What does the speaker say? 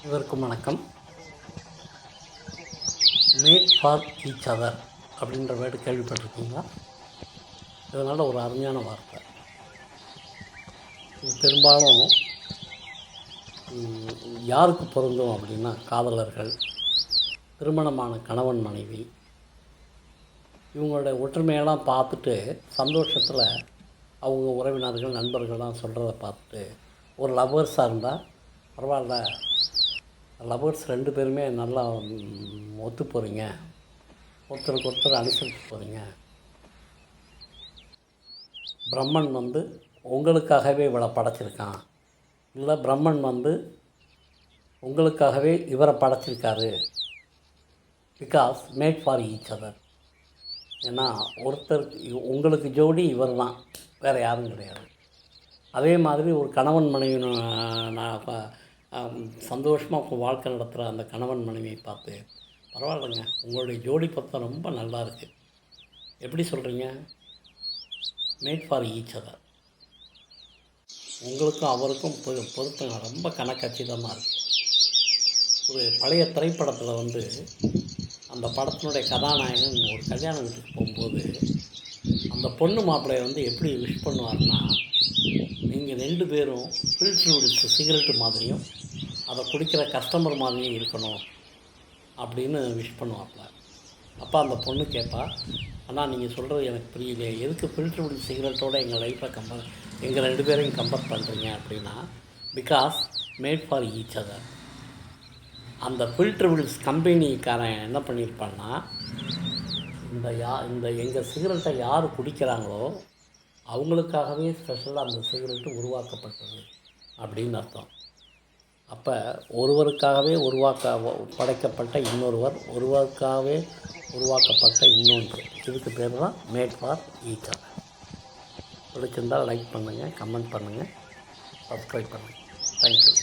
இதற்கும் வணக்கம். Mat for each other அப்படின்ற வேர்டு கேள்விப்பட்டிருக்கீங்களா? இதனால் ஒரு அருமையான வார்த்தை. இது பெரும்பாலும் யாருக்கு பொருந்தும் அப்படின்னா, காதலர்கள், திருமணமான கணவன் மனைவி, இவங்களோட ஒற்றுமையெல்லாம் பார்த்துட்டு சந்தோஷத்தில் அவங்க உறவினர்கள் நண்பர்கள்லாம் சொல்கிறத பார்த்துட்டு ஒரு லவ்வர்ஸாக இருந்தால் பரவாயில்ல, லவ்வர்ஸ் 2 பேருமே நல்லா ஒத்து போகிறீங்க, ஒருத்தருக்கு ஒருத்தர் அனுசரித்து போகிறீங்க, பிரம்மன் உங்களுக்காகவே இவளை படைச்சிருக்கான், இல்லை பிரம்மன் உங்களுக்காகவே இவரை படைச்சிருக்காரு, because made for each other. ஏன்னா உங்களுக்கு ஜோடி இவர் தான், வேறு யாரும் கிடையாது. அதே மாதிரி ஒரு கணவன் மனைவி சந்தோஷமாக வாழ்க்கை நடத்துகிற அந்த கணவன் மனைவியை பார்த்து, பரவாயில்லைங்க, உங்களுடைய ஜோடி பொருத்தம் ரொம்ப நல்லா இருக்குது, எப்படி சொல்கிறீங்க, மேட் ஃபார் ஈச் அதர், உங்களுக்கும் அவருக்கும் பொருத்தம் ரொம்ப கணக்கச்சிதமாக இருக்குது. ஒரு பழைய திரைப்படத்தில் அந்த படத்தினுடைய கதாநாயகன் ஒரு கல்யாண வீட்டுக்கு போகும்போது அந்த பொண்ணு மாப்பிள்ளையை எப்படி விஷ் பண்ணுவார்னா, நீங்கள் 2 பேரும் ஃபில்ட்ரு சிகரெட்டு மாதிரியும் அதை குடிக்கிற கஸ்டமர் மாதிரியும் இருக்கணும் அப்படின்னு விஷ் பண்ணுவாப்ல. அப்போ அந்த பொண்ணு கேட்பா, ஆனால் நீங்கள் சொல்கிறது எனக்கு புரியலையே, எதுக்கு ஃபில்ட்ரு சிகரெட்டோடு எங்கள் லைஃப்பை எங்கள் 2 பேரையும் கம்பேர் பண்ணுறீங்க அப்படின்னா, because made for each other. அந்த ஃபில்ட்ரு கம்பெனிக்காரன் என்ன பண்ணியிருப்பான்னா, இந்த எங்கள் சிகரெட்டை யார் குடிக்கிறாங்களோ அவங்களுக்காகவே ஸ்பெஷலாக அந்த சிகரெட்டு உருவாக்கப்பட்டது அப்படின்னு அர்த்தம். அப்போ ஒருவருக்காகவே படைக்கப்பட்ட இன்னொருவர், ஒருவருக்காகவே உருவாக்கப்பட்ட இன்னொன்று, இதுக்கு பேர் தான் மேட் ஃபார் ஈச் அதர். பிடிச்சிருந்தால் லைக் பண்ணுங்கள், கமெண்ட் பண்ணுங்கள், சப்ஸ்கிரைப் பண்ணுங்கள். தேங்க்யூ.